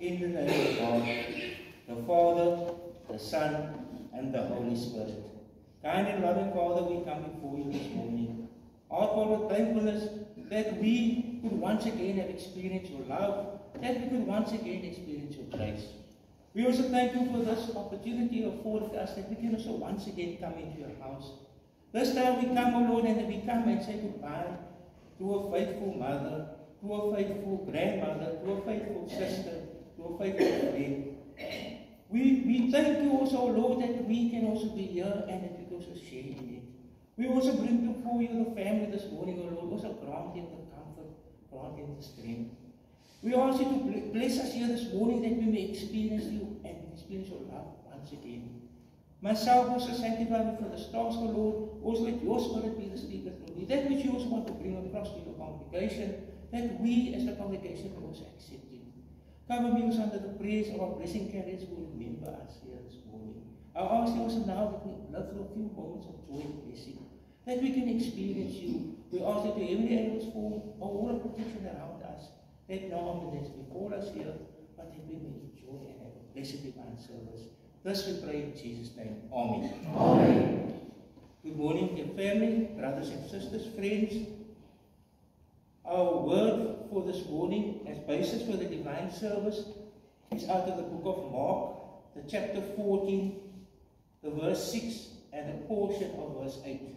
In the name of God, the Father, the Son, and the Holy Spirit. Kind and loving Father, we come before you this morning. Our Father, thankfulness that we could once again have experienced your love, that we could once again experience your grace. We also thank you for this opportunity afforded us that we can also once again come into your house. This time we come, O Lord, and we come and say goodbye to a faithful mother, to a faithful grandmother, to a faithful sister, to a faithful friend. We thank you also, Lord, that we can also be here and that we can also share in it. We also bring before you the family this morning, O Lord, also grant them the comfort, grant them the strength. We ask you to bless us here this morning that we may experience you and experience your love once again. Myself also sanctify me for this task, O Lord. Also let your Spirit be the speaker through me. That which you also want to bring across to your congregation, that we as the congregation will also accept it. Cover me also under the praise of our blessing carriers who remember us here this morning. I ask you also now that we live through a few moments of joy and blessing, that we can experience you. We ask that the heavenly angels form a wall of protection around us, that no harm is before us here, but that we may enjoy and have a blessed divine service. This we pray in Jesus' name. Amen. Amen. Good morning, dear family, brothers and sisters, friends. Our word for this morning as basis for the divine service is out of the book of Mark, the chapter 14, the verse 6 and a portion of verse 8.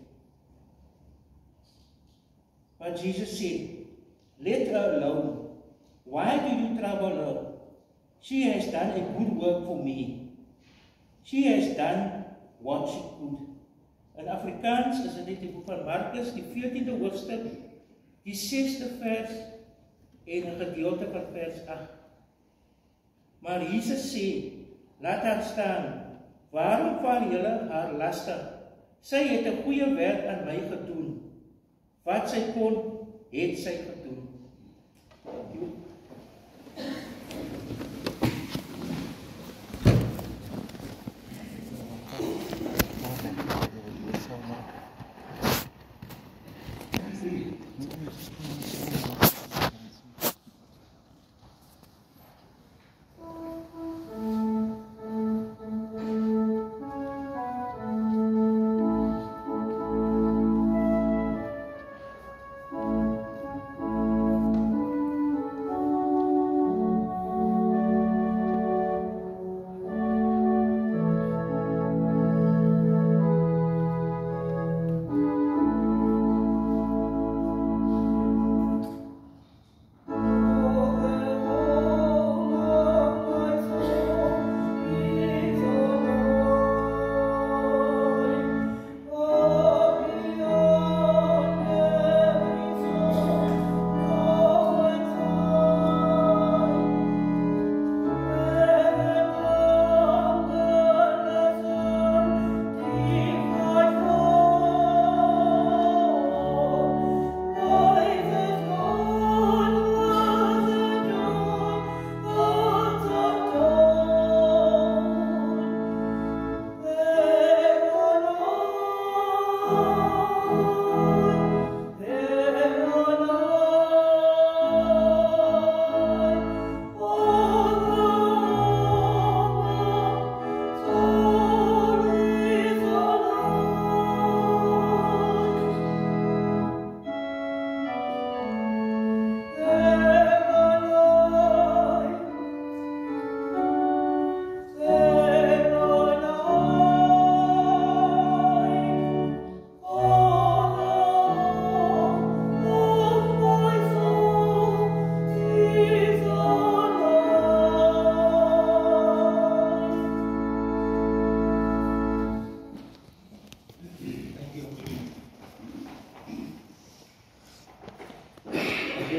But Jesus said, "Let her alone. Why do you trouble her? She has done a good work for me. She has done what she could." In Afrikaans is dit die boek van Markus, die 14de hoofstuk, die 6de vers en 'n gedeelte van vers 8. Maar Jesus sê, "Laat haar staan. Waarom val julle haar lastig? Sy het 'n goeie werk aan my gedoen. Wat sy kon, het sy gedoen." Thank you.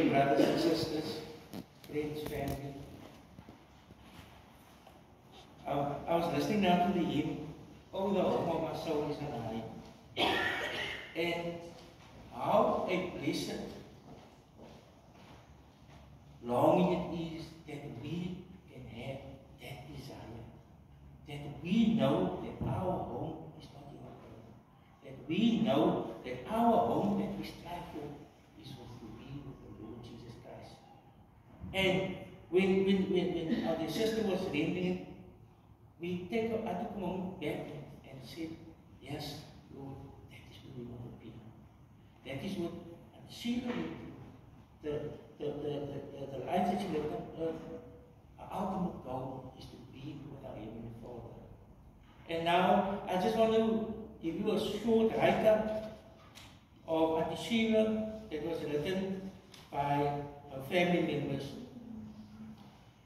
Brothers and sisters, friends, family. I was listening now to the hymn, "Oh, the home of my soul is alive." And how a blessed longing it is that we can have that desire, that we know that our home is not in our home, that we know that our home that we strive for is with the will of the Lord Jesus Christ. And when our dear sister was rendering, I took a moment back and said, yes, Lord, that is where we want to be. That is what Sheila would do. The life that she lived on earth, our ultimate goal is to be with our Heavenly Father. And now, I just want to give you a short write-up of Auntie Sheila that was written by her family members.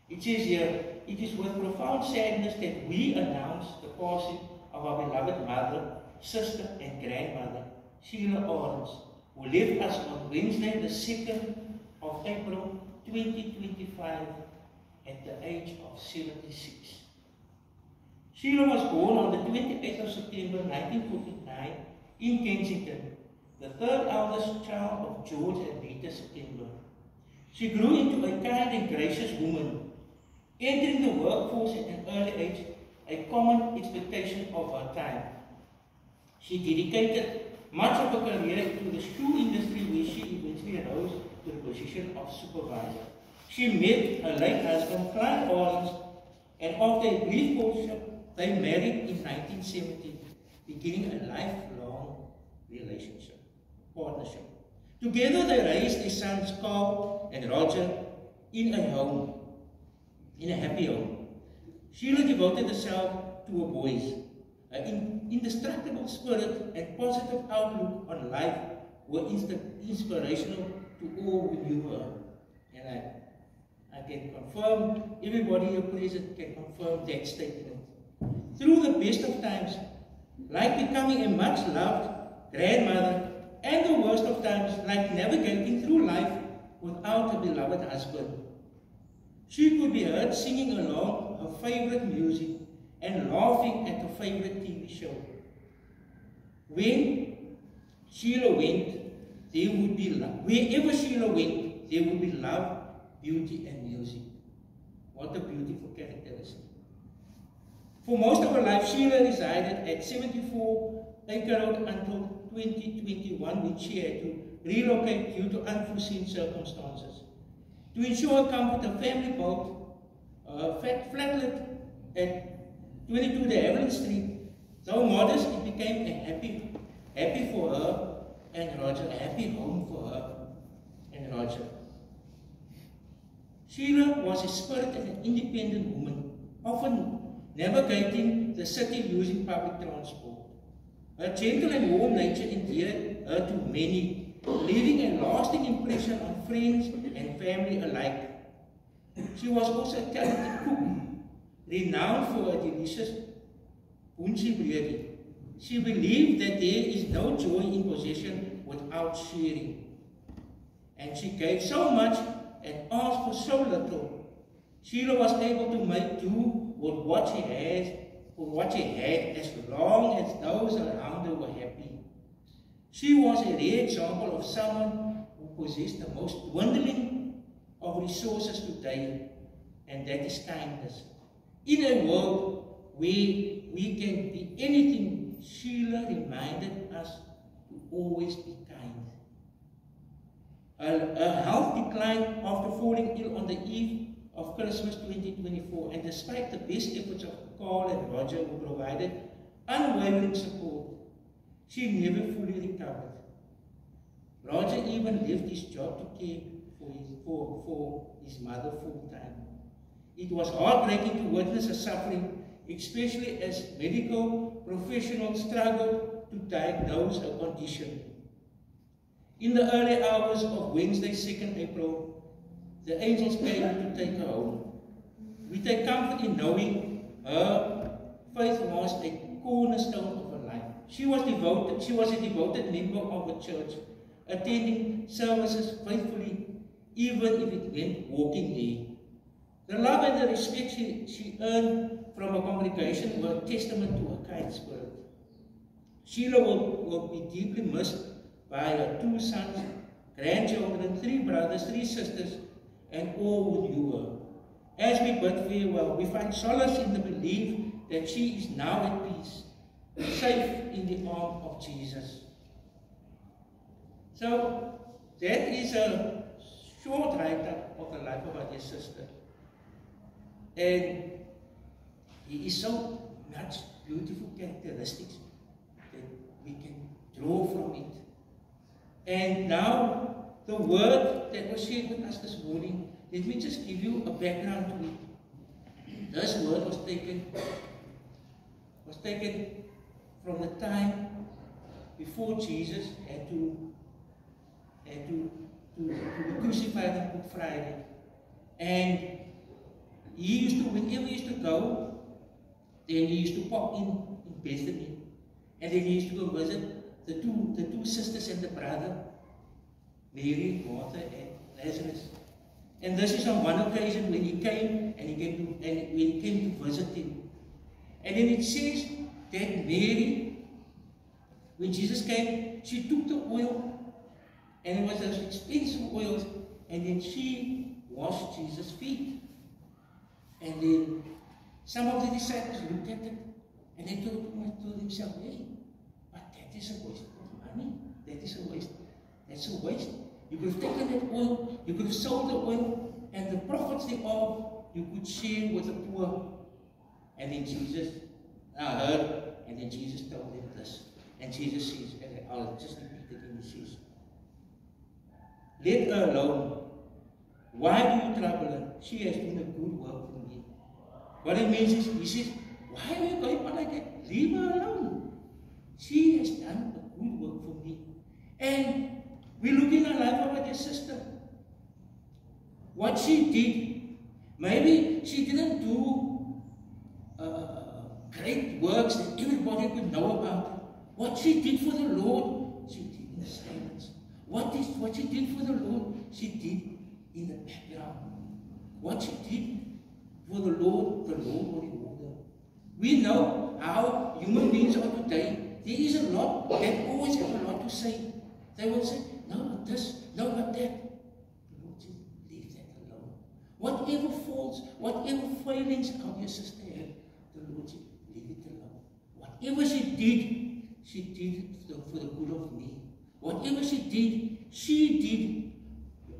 It says here, it is with profound sadness that we announce the passing of our beloved mother, sister and grandmother, Sheila Arons, who left us on Wednesday the 2nd of April 2025 at the age of 76. Sheila was born on the 28th of September 1949 in Kensington, the third eldest child of George and Rita September. She grew into a kind and gracious woman, entering the workforce at an early age, a common expectation of her time. She dedicated much of her career to the shoe industry, where she eventually rose to the position of supervisor. She met her late husband, Clyde Arons, and after a brief courtship, they married in 1970, beginning a lifelong partnership. Together they raised their sons Carl and Roger in a happy home. Sheila devoted herself to her boys. Her indestructible spirit and positive outlook on life were inspirational to all who knew her. And I can confirm, everybody here present can confirm that statement. Through the best of times, like becoming a much loved grandmother, and the worst of times, like navigating through life without a beloved husband. She could be heard singing along her favorite music and laughing at her favorite TV show. When Sheila went, there would be love. Wherever Sheila went, there would be love, beauty, and music. What a beautiful characteristic. For most of her life, Sheila resided at 74 Acre Road until 2021, when she had to relocate due to unforeseen circumstances. To ensure comfort, her family built a flatlet at 22 de Havilland Street. Though modest, it became a happy for her and Roger, a happy home for her and Roger. Sheila was a spirited and independent woman, often navigating the city using public transport. Her gentle and warm nature endeared her to many, leaving a lasting impression on friends and family alike. She was also a talented cook, renowned for her delicious boontie breedie. She believed that there is no joy in possession without sharing. And she gave so much and asked for so little. Sheila was able to make do with what she had as long as those around her were happy. She was a rare example of someone who possessed the most dwindling of resources today, and that is kindness. In a world where we can be anything, Sheila reminded us to always be kind. Her health declined after falling ill on the eve of Christmas 2024, and despite the best efforts of Carl and Roger, who provided unwavering support, she never fully recovered. Roger even left his job to care for his mother full-time. It was heartbreaking to witness her suffering, especially as medical professionals struggled to diagnose her condition. In the early hours of Wednesday, 2nd April, the angels came to take her home. We take comfort in knowing her faith was a cornerstone of her life. She was a devoted member of the church, attending services faithfully, even if it meant walking there. The love and the respect she earned from her congregation were a testament to her kind spirit. Sheila will be deeply missed by her 2 sons, grandchildren, 3 brothers, 3 sisters, and all who knew her. As we bid farewell, we find solace in the belief that she is now at peace, safe in the arms of Jesus. So, that is a short write-up of the life of our dear sister. And he is so much beautiful characteristics that we can draw from it. And now, the word that was shared with us this morning, let me just give you a background to it. This word was taken from the time before Jesus had to be crucified on Good Friday. And he used to, whenever he used to go, then he used to pop in Bethany. And then he used to go visit the two sisters and the brother, Mary, Martha, and Lazarus. And this is on one occasion when he came to visit him. And then it says that Mary, when Jesus came, she took the oil, and it was those expensive oils, and then she washed Jesus' feet. And then some of the disciples looked at it, and they told themselves, hey, but that is a waste of money. That is a waste. That's a waste. You could have taken that oil, you could have sold the oil, and the profits thereof you could share with the poor. And then Jesus heard, and then Jesus told them this. And Jesus says, and I'll just repeat it, and he says, let her alone. Why do you trouble her? She has done a good work for me. What it means is, he says, why are you going on like that? Leave her alone. She has done a good work for me. And we look in our life of our sister. What she did, maybe she didn't do great works that everybody could know about. What she did for the Lord, she did in silence. What she did for the Lord, she did in the background. What she did for the Lord will reward her. We know how human beings are today. There is a lot, they always have a lot to say. They will say, no, not this, no, not that. The Lord says, leave that alone. Whatever faults, whatever failings our dear sister had, the Lord said, leave it alone. Whatever she did for the good of me. Whatever she did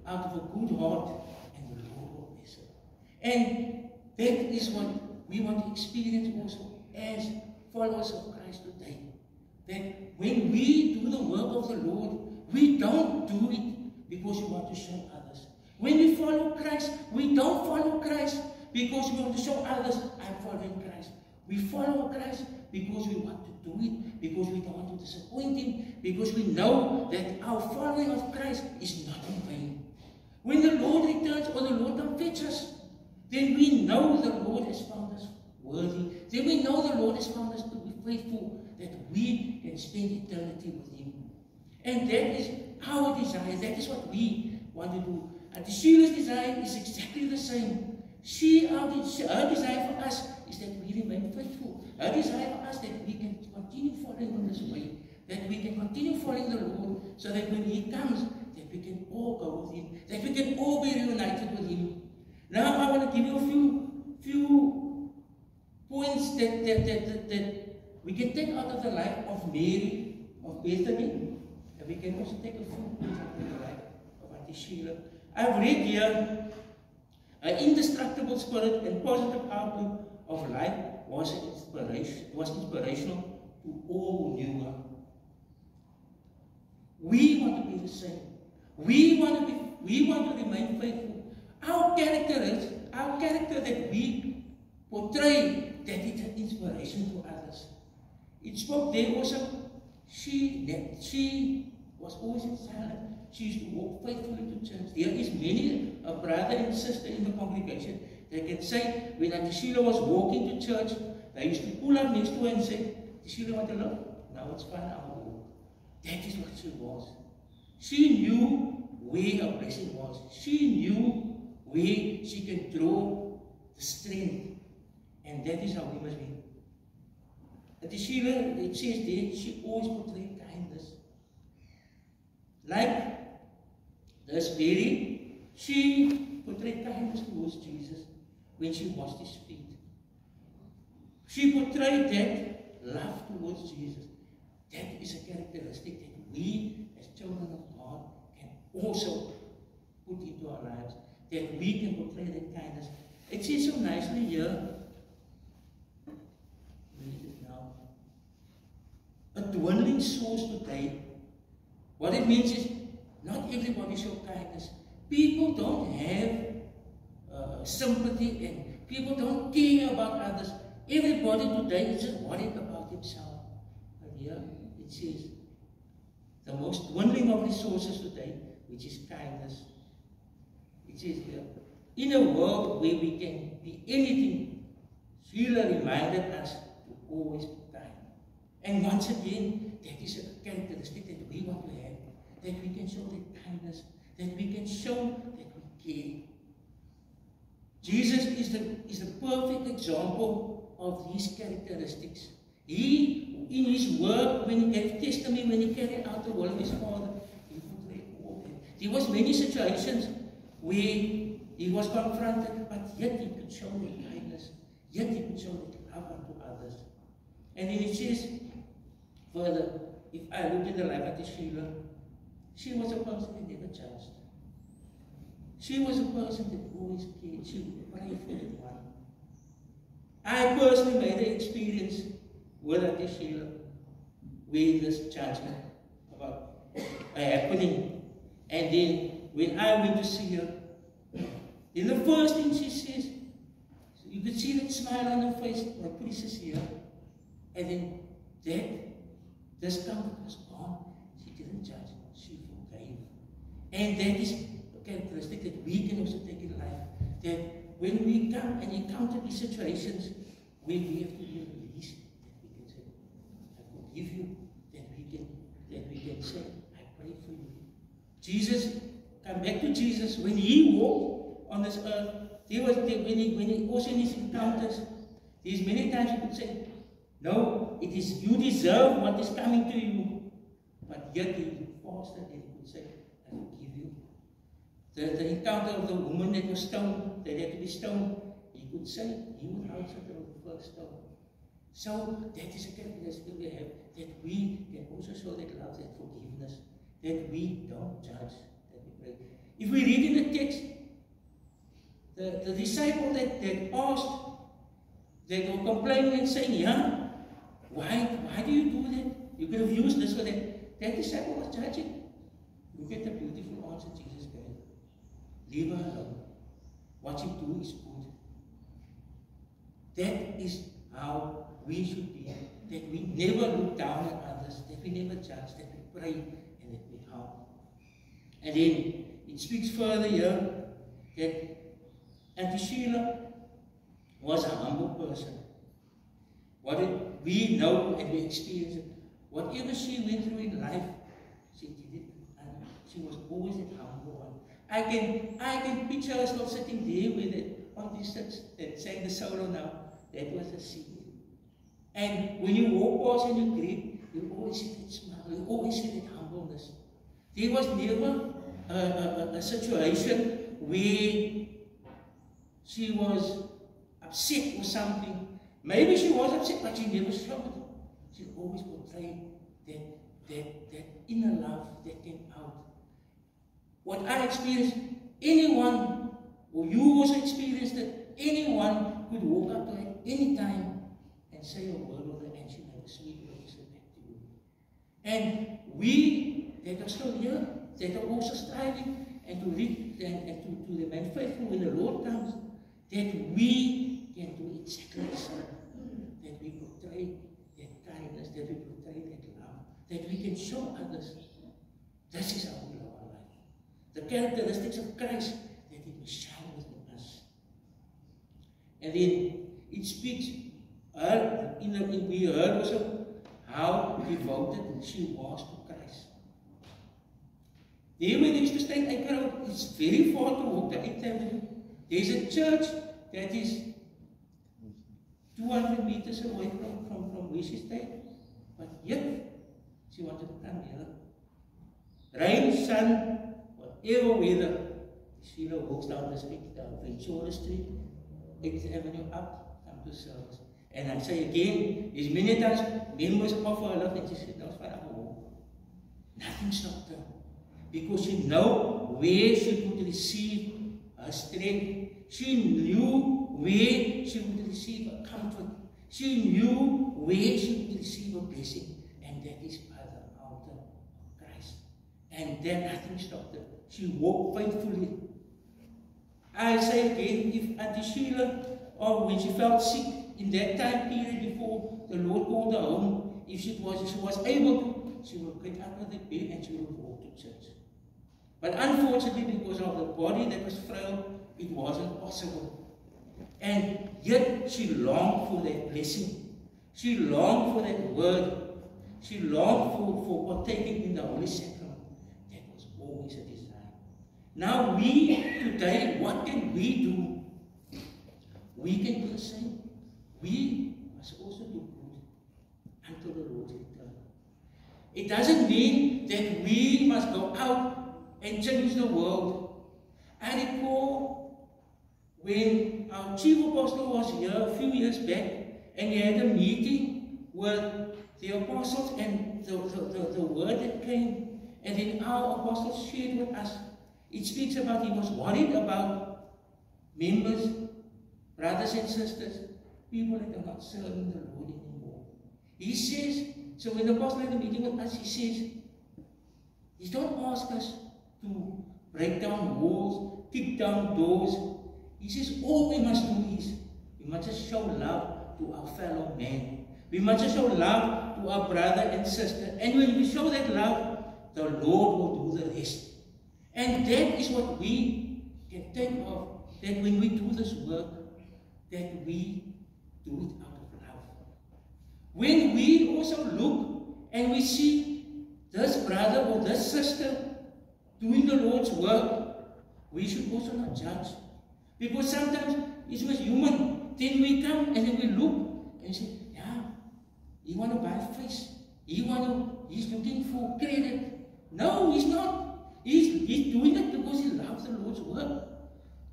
out of a good heart, and the Lord will bless her. And that is what we want to experience also as followers of Christ today. That when we do the work of the Lord, we don't do it because we want to show others. When we follow Christ, we don't follow Christ because we want to show others, I'm following Christ. We follow Christ because we want to do it, because we don't want to disappoint Him, because we know that our following of Christ is not in vain. When the Lord returns or the Lord comes fetch us, then we know the Lord has found us worthy. Then we know the Lord has found us to be faithful, that we can spend eternity with Him. And that is our desire. That is what we want to do. And Sheila's desire is exactly the same. Her desire for us is that we remain faithful. Her desire for us that we can continue following on this way, that we can continue following the Lord, so that when He comes, that we can all go with Him, that we can all be reunited with Him. Now I want to give you a few points that we can take out of the life of Mary, of Bethany, and we can also take a few points out of the life of Auntie Sheila. I've read here, an indestructible spirit and positive outlook of life was inspirational to all who knew her. We want to be the same. We want to remain faithful. Our character that we portray, that it's an inspiration to others. It spoke there also, she was always silent. She used to walk faithfully to church. There is many a brother and sister in the congregation that can say, when Auntie Sheila was walking to church, they used to pull up next to her and say, Auntie Sheila, want to look? No, it's fine, I will walk. That is what she was. She knew where her blessing was. She knew where she can draw the strength. And that is how we must be. Auntie Sheila, it says there, she always portrayed kindness. Like this Mary, she portrayed kindness towards Jesus when she washed His feet. She portrayed that love towards Jesus. That is a characteristic that we as children of God can also put into our lives. That we can portray that kindness. It says so nicely here. Read it now. A dwindling source today. What it means is not everybody shows kindness. People don't have sympathy and people don't care about others. Everybody today is just worried about himself. But here it says the most dwindling of resources today, which is kindness. It says here, in a world where we can be anything, Sheila reminded us to always be kind. And once again, that is a characteristic that we want to have, that we can show that kindness, that we can show that we care. Jesus is the perfect example of these characteristics. He, in his work, when he gave testimony, when he carried out the will of his Father, he portrayed all that. There was many situations where he was confronted, but yet he could show that kindness, yet he could show that love unto others. And then it says further, if I look at the life of Sheila, she was a person that never judged. She was a person that always cared. She would pray for everyone. I personally made an experience with Sheila with this judgment about happening. And then when I went to see her, then the first thing she says, you could see that smile on her face, my priestess here, and then that discomfort was gone. She didn't judge, she forgave. And that is a characteristic that we can also take in life, that when we come and encounter these situations, we have to be released, that we can say, I forgive you, that we can say, I pray for you. Jesus, come back to Jesus, when he walked on this earth, when he also in his encounters, there's many times he could say, no, it is you deserve what is coming to you. But yet he fasted and he could say, I forgive you. The encounter of the woman that was stoned, that had to be stoned, he could say, he would answer the first stone. So that is a characteristic we have, that we can also show that love, that forgiveness, that we don't judge, that we pray. If we read in the text, the disciple that asked, they were complaining and saying, yeah, why do you do that? You could have used this for that. That disciple was judging. Look at the beautiful answer Jesus gave. Leave her alone. What you do is good. That is how we should be. That we never look down at others, that we never judge, that we pray and that we help. And then it speaks further here that Auntie Sheila was a humble person. We know and we experience it. Whatever she went through in life, she did it, and she was always a humble one. I can picture herself sitting there with it on this that sang the solo now. That was a secret. And when you walk past and you greet, you always see that smile, you always see that humbleness. There was never a situation where she was upset or something. Maybe she was upset, but she never showed it. She always portrayed that inner love that came out. What I experienced, anyone, or you also experienced it, anyone could walk up to her any time and say a word with her, and she had a sweet word to say back to you. And we that are still here, that are also striving and to read and to remain faithful when the Lord comes, that we can do exactly the same. That we portray that kindness, that we portray that love, that we can show others. This is how we love our life. The characteristics of Christ, that it will shine within us. And then it speaks, we heard also how devoted she was to Christ. There where there used to stay in Ekerhout, it's very far to walk the 8th Avenue. There's a church that is 200 meters away from where she stayed. But yet, she wanted to come here. Rain, sun, whatever weather, Sheila walks down the street, down Ventura Street, 8th Avenue up, come to service. And I say again, there's many times members offer her love and she said, no, it's fine, I will walk. Nothing stopped her. Because she knows where she could receive her her strength. She knew where she would receive a comfort. She knew where she would receive a blessing. And that is by the altar of Christ. And then nothing stopped her. She walked faithfully. I say again, if Auntie Sheila, or when she felt sick in that time period before the Lord called her home, if she was able to, she would get up of the bed and she would walk to church. But unfortunately, because of the body that was frail, it wasn't possible. And yet she longed for that blessing. She longed for that word. She longed for partaking in the Holy Sacrament. That was always a desire. Now we, today, what can we do? We can do the same. We must also do good until the Lord's return. It doesn't mean that we must go out and change the world. I recall when our chief apostle was here a few years back, and he had a meeting with the apostles and the word that came, and then our apostles shared with us. It speaks about he was worried about members, brothers and sisters, people that are not serving the Lord anymore. He says, so when the apostle had a meeting with us, he says, he don't ask us to break down walls, kick down doors. He says, all we must do is, we must just show love to our fellow man. We must just show love to our brother and sister. And when we show that love, the Lord will do the rest. And that is what we can take of, that when we do this work, that we do it out of love. When we also look and we see this brother or this sister doing the Lord's work, we should also not judge. Because sometimes it's just human. Then we come and then we look and say, yeah, he want to buy a face. He's looking for credit. No, he's not. He's doing it because he loves the Lord's work.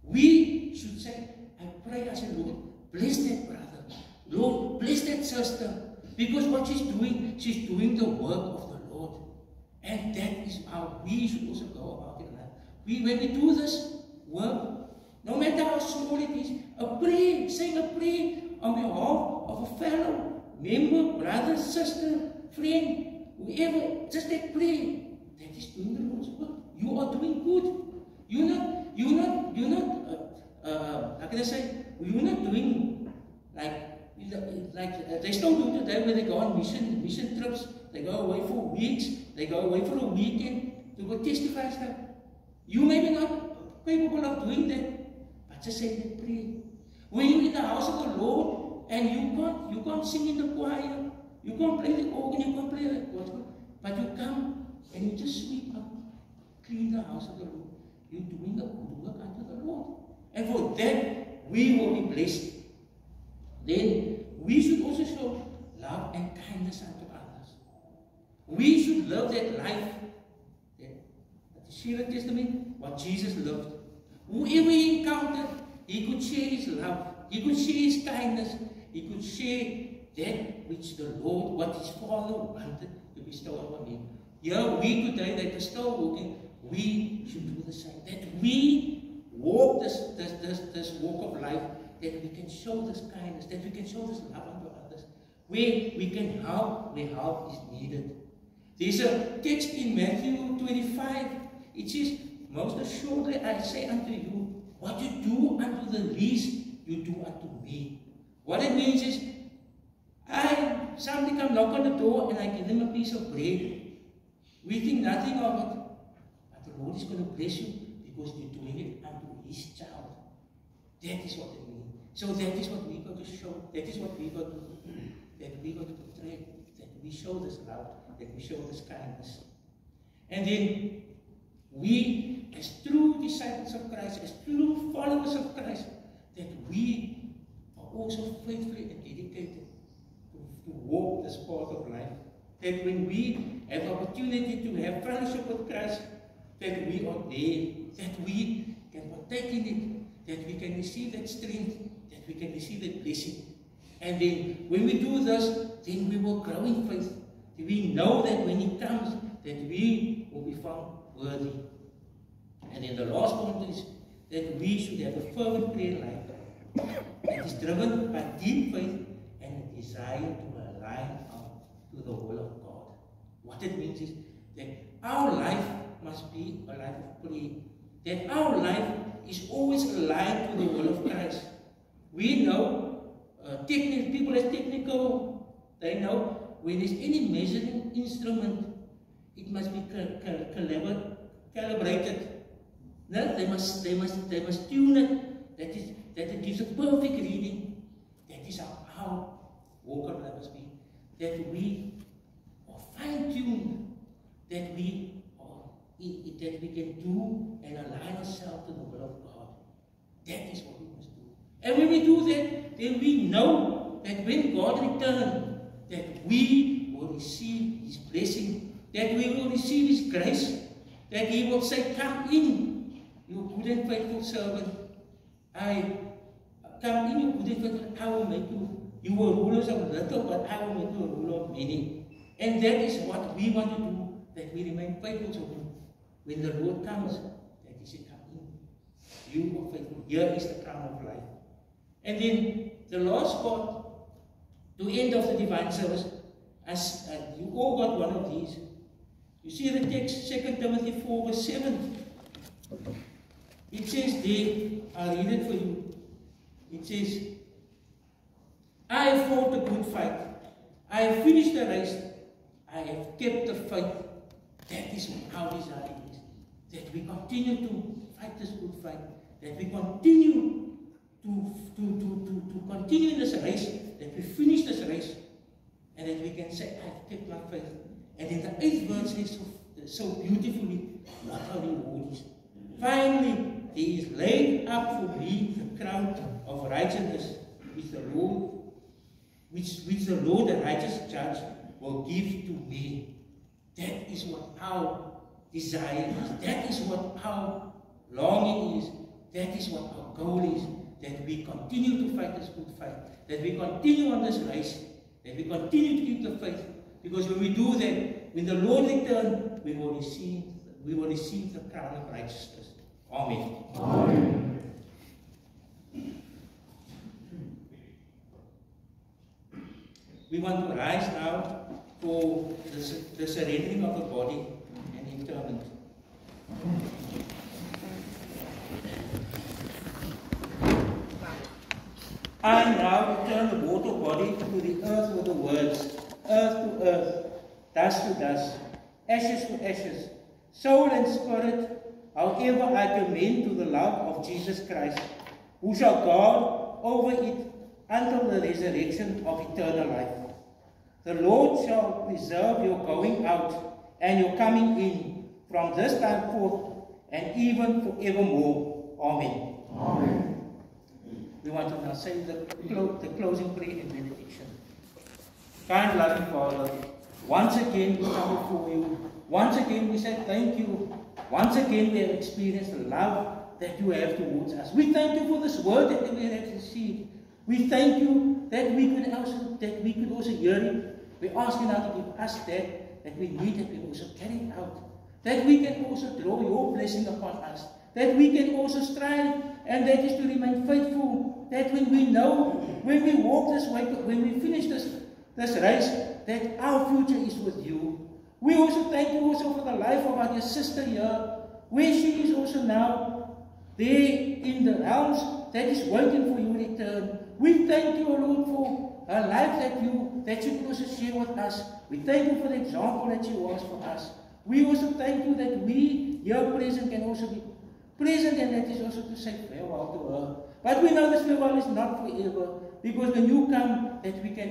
We should say, I pray, I say, Lord, bless that brother. Lord, bless that sister. Because what she's doing the work of the Lord. And that is how we should also go about it. When we do this work, no matter how small it is, a prayer, saying a prayer on behalf of a fellow member, brother, sister, friend, whoever, just that prayer, that is doing the Lord's work. You are doing good. You're not, how can I say, you're not doing like they still do today when they go on mission trips. They go away for weeks, they go away for a weekend to go testify stuff. You may be not capable of doing that, but just say that prayer. When you're in the house of the Lord and you can't sing in the choir, you can't play the organ, you can't play the gospel, but you come and you just sweep up, clean the house of the Lord. You're doing the good work unto the Lord. And for that, we will be blessed. Then, we should also show love and kindness unto others. We should love that life, the Sheila Testament, what Jesus loved. Whoever he encountered, he could share his love, he could share his kindness, he could share that which the Lord, what his Father wanted to bestow upon him. Here, we today that are still walking, we should do the same. That we walk this walk of life, that we can show this kindness, that we can show this love unto others, where we can help, where help is needed. There's a text in Matthew 25. It says, most assuredly I say unto you, what you do unto the least, you do unto me. What it means is, somebody come knock on the door and I give them a piece of bread. We think nothing of it, but the Lord is going to bless you because you're doing it unto his child. That is what it means. So that is what we got to show. That is what we got to do. That we got to portray. That we show this love. That we show this kindness. And then we, as true disciples of Christ, as true followers of Christ, that we are also faithfully and dedicated to walk this path of life. That when we have the opportunity to have fellowship with Christ, that we are there, that we can partake in it, that we can receive that strength, that we can receive that blessing. And then when we do this, then we will grow in faith. We know that when he comes, that we will be found worthy. And then the last point is that we should have a fervent prayer life that is driven by deep faith and a desire to align up to the will of God. What it means is that our life must be a life of prayer. That our life is always aligned to the will of Christ. We know, people as technical, they know when there's any measuring instrument, it must be calibrated. No, they must tune it, that it gives a perfect reading. That is how walk of life must be. That we are fine-tuned, that we can do and align ourselves to the will of God. That is what we must do. And when we do that, then we know that when God returns, that we will receive His blessing, that we will receive His grace, that He will say, "Come in, you good and faithful servant. Come in, you good and faithful. I will make you. You were rulers of little, but I will make you a ruler of many." And that is what we want to do, that we remain faithful to Him. When the Lord comes, that He said, "Come in. You are faithful. Here is the crown of life." And then the last part, to end of the divine service, as you all got one of these. You see the text, 2 Timothy 4 verse 7. It says there, I'll read it for you. It says, "I have fought a good fight. I have finished the race. I have kept the faith." That is our desire is. That we continue to fight this good fight. That we continue to continue in this race. That we finish this race. And that we can say, "I have kept my faith." And in the 8th verse says so beautifully, what our reward is. "Finally, there is laid up for me the crown of righteousness, which the Lord, the righteous judge, will give to me." That is what our desire is. That is what our longing is. That is what our goal is. That we continue to fight this good fight. That we continue on this race. That we continue to keep the faith. Because when we do that, when the Lord returns, we will receive the crown of righteousness. Amen. Amen. We want to rise now for the surrendering of the body and interment. I now return the mortal body to the earth with the words, "Earth to earth, dust to dust, ashes to ashes, soul and spirit, however I commend to the love of Jesus Christ, who shall guard over it until the resurrection of eternal life. The Lord shall preserve your going out and your coming in from this time forth and even forevermore. Amen." Amen. We want to now say the closing prayer and benediction. Kind, loving Father, once again we come before you. Once again we say thank you. Once again we have experienced the love that you have towards us. We thank you for this word that we have received. We thank you that we could also hear it. We ask you now to give us that we need, that we also carry it out. That we can also draw your blessing upon us. That we can also strive, and that is to remain faithful. That when we know, when we walk this way, when we finish this race, that our future is with you. We also thank you also for the life of our dear sister here, where she is also now there in the house that is waiting for your return. We thank you, O Lord, for her life that you could also share with us. We thank you for the example that she was for us. We also thank you that we here present can also be present, and that is also to say farewell to her. But we know this farewell is not forever, because when you come, that we can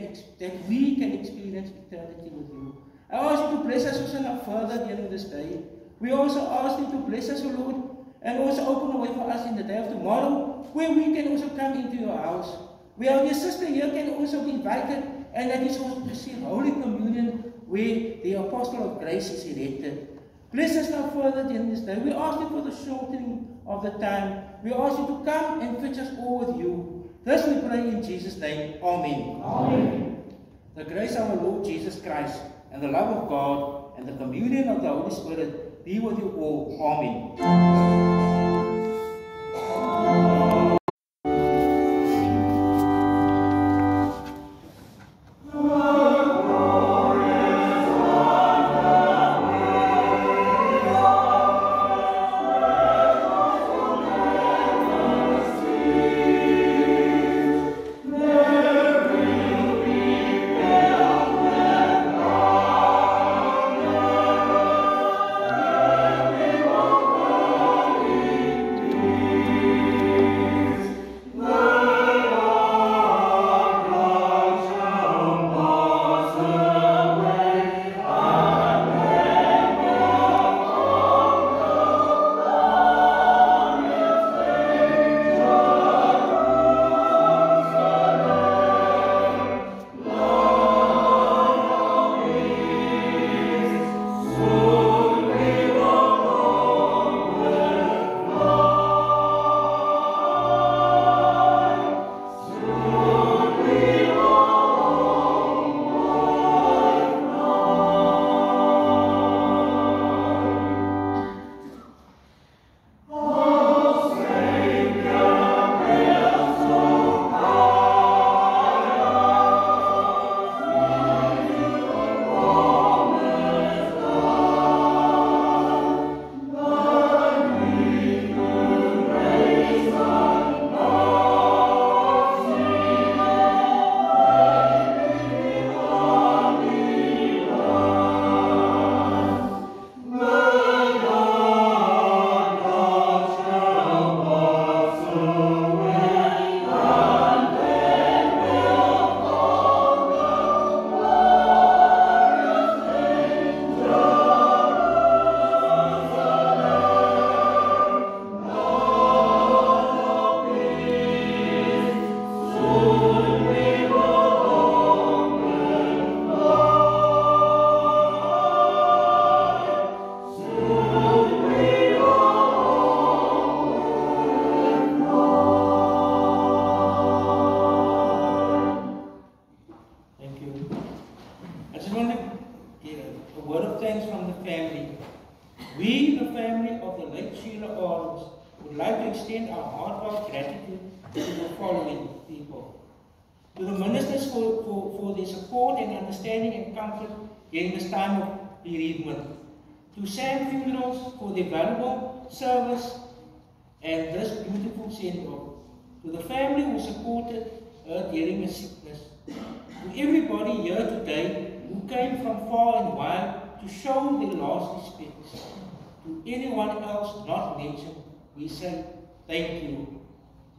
experience eternity with you. I ask you to bless us also now further during this day. We also ask you to bless us, O Lord, and also open a way for us in the day of tomorrow, where we can also come into your house. Where our dear sister here can also be invited, and that is also to receive Holy Communion, where the Apostle of Grace is erected. Bless us now further during this day. We ask you for the shortening of the time. We ask you to come and fetch us all with you. This we pray in Jesus' name. Amen. Amen. The grace of our Lord Jesus Christ, and the love of God, and the communion of the Holy Spirit be with you all. Amen. extend our heartfelt gratitude to the following people. To the ministers for their support and understanding and comfort during this time of bereavement. To Sam Funerals for their valuable service and this beautiful send-off. To the family who supported her during her sickness. To everybody here today who came from far and wide to show their last respects. To anyone else not mentioned, we say thank you.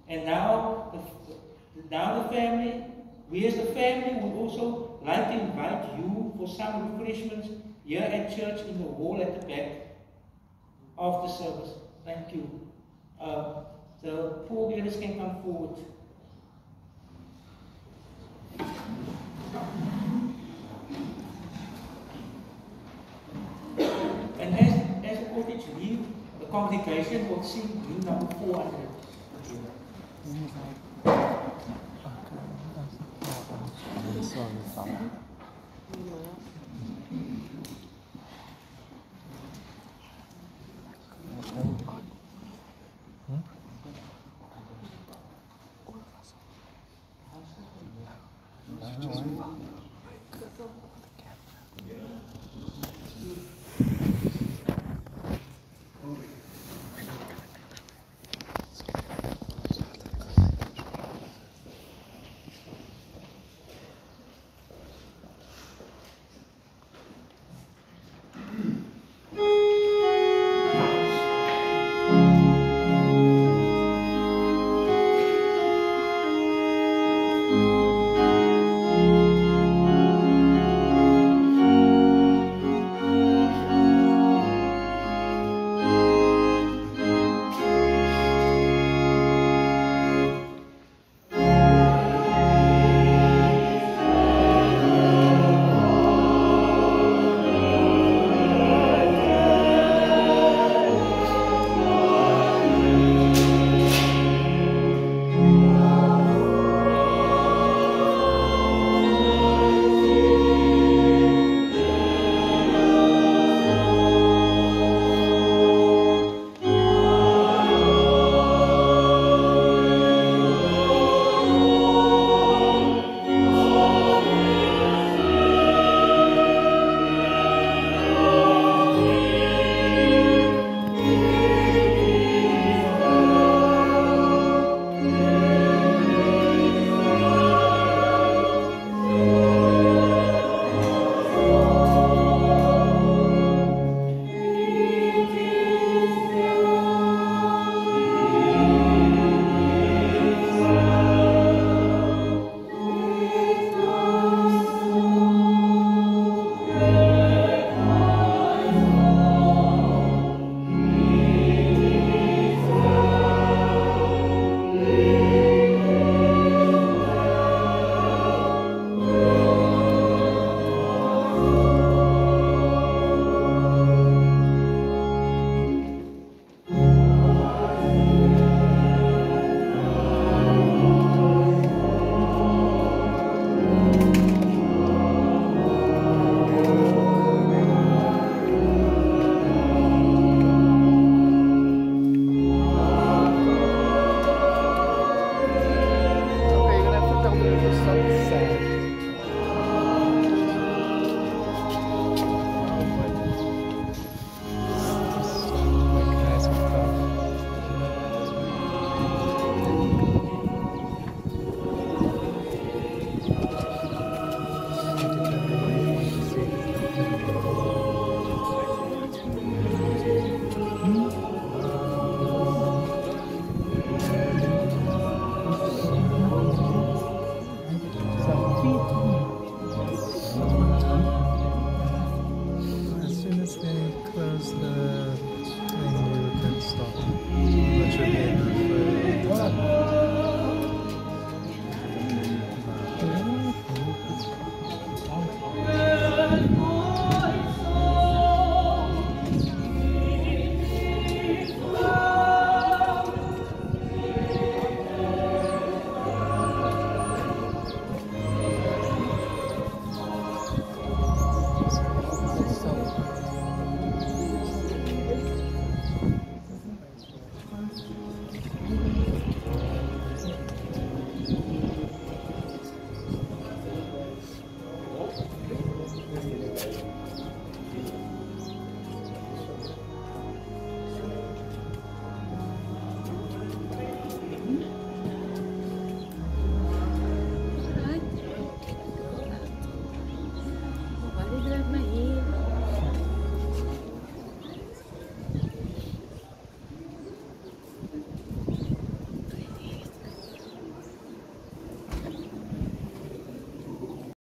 And now the family, we as the family would also like to invite you for some refreshments here at church in the hall at the back of the service. Thank you. The pallbearers can come forward. And as the cottage leave, the congregation will sing hymn number 400.